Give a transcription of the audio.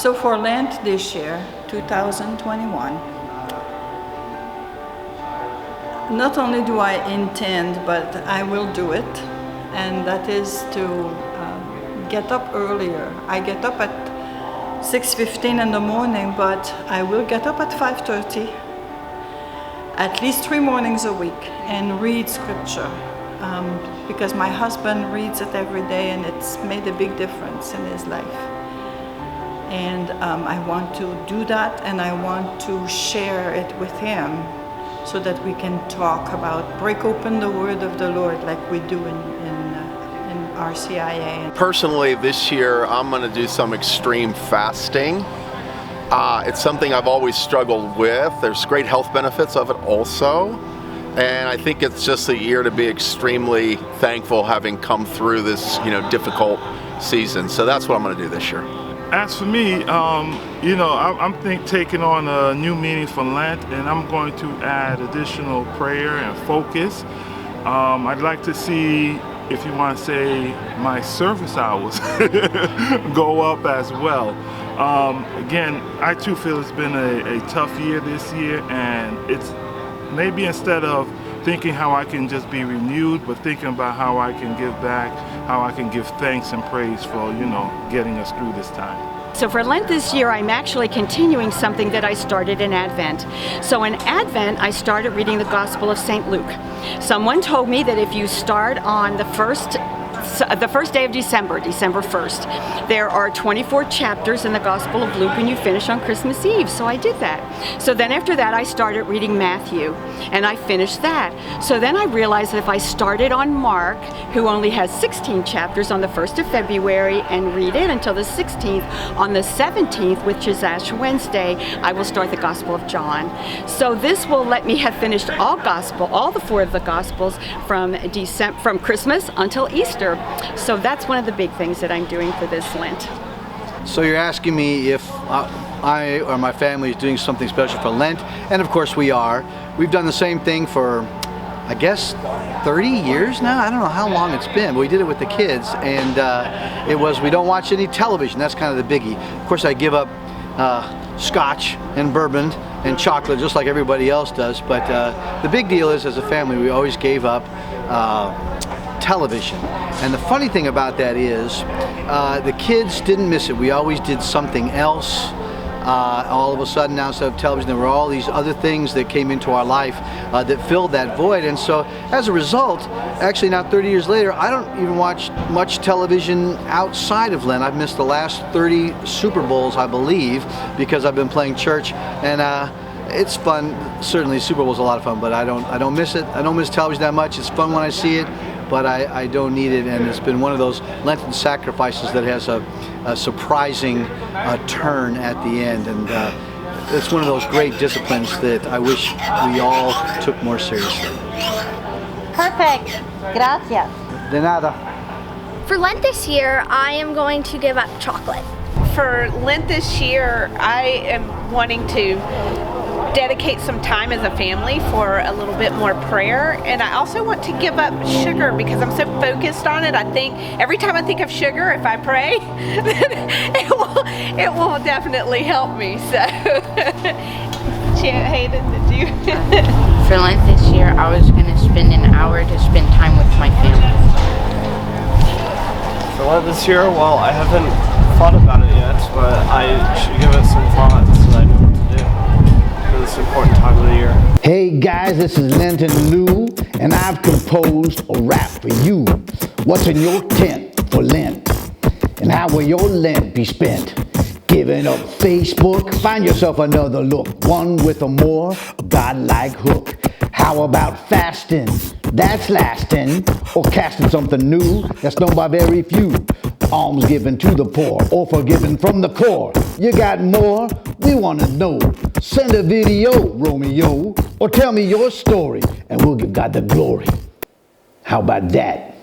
So for Lent this year, 2021, not only do I intend, but I will do it, and that is to get up earlier. I get up at 6:15 in the morning, but I will get up at 5:30, at least 3 mornings a week, and read scripture, because my husband reads it every day, and it's made a big difference in his life. And I want to do that, and I want to share it with him so that we can talk about, break open the word of the Lord like we do in RCIA. Personally, this year I'm going to do some extreme fasting. It's something I've always struggled with. There's great health benefits of it also. And I think it's just a year to be extremely thankful having come through this, difficult season. So that's what I'm going to do this year. As for me, I'm taking on a new meaning for Lent, and I'm going to add additional prayer and focus. I'd like to see, if you want to say, my service hours go up as well. Again, I too feel it's been a tough year this year, and it's maybe instead of thinking how I can just be renewed, but thinking about how I can give back, how I can give thanks and praise for, getting us through this time. So for Lent this year, I'm actually continuing something that I started in Advent. So in Advent, I started reading the Gospel of St. Luke. Someone told me that if you start on the first day of December 1st, there are 24 chapters in the Gospel of Luke, and you finish on Christmas Eve. So I did that. So then after that, I started reading Matthew, and I finished that. So then I realized that if I started on Mark, who only has 16 chapters, on the 1st of February, and read it until the 16th, on the 17th, which is Ash Wednesday, I will start the Gospel of John. So this will let me have finished all the 4 of the Gospels from Christmas until Easter. So that's one of the big things that I'm doing for this Lent. So you're asking me if I or my family is doing something special for Lent, and of course we are. We've done the same thing for, I guess, 30 years now? I don't know how long it's been, but we did it with the kids, and it was we don't watch any television. That's kind of the biggie. Of course I give up scotch and bourbon and chocolate just like everybody else does, but the big deal is, as a family, we always gave up television. And the funny thing about that is the kids didn't miss it. We always did something else. All of a sudden, now instead of television, there were all these other things that came into our life that filled that void. And so as a result, actually now 30 years later, I don't even watch much television outside of Lent. I've missed the last 30 Super Bowls, I believe, because I've been playing church. And it's fun. Certainly Super Bowl's a lot of fun, but I don't miss it. I don't miss television that much. It's fun when I see it, but I don't need it, and it's been one of those Lenten sacrifices that has a surprising turn at the end, and it's one of those great disciplines that I wish we all took more seriously. Perfect. Gracias. De nada. For Lent this year, I am going to give up chocolate. For Lent this year, I am wanting to dedicate some time as a family for a little bit more prayer, and I also want to give up sugar because I'm so focused on it. I think every time I think of sugar, if I pray, it will definitely help me. So Hayden, did you? For Lent this year, I was going to spend an hour to spend time with my family. For Lent this year, well, I haven't thought about it yet, but I should give it some thought so that I know what to do for this important time of the year. Hey guys, this is Lenten Lou, and I've composed a rap for you. What's in your tent for Lent? And how will your Lent be spent? Giving up Facebook? Find yourself another look, one with a more godlike hook. How about fasting? That's lasting. Or casting something new that's known by very few. Almsgiving to the poor, or forgiving from the core. You got more? We want to know. Send a video, Romeo, or tell me your story, and we'll give God the glory. How about that?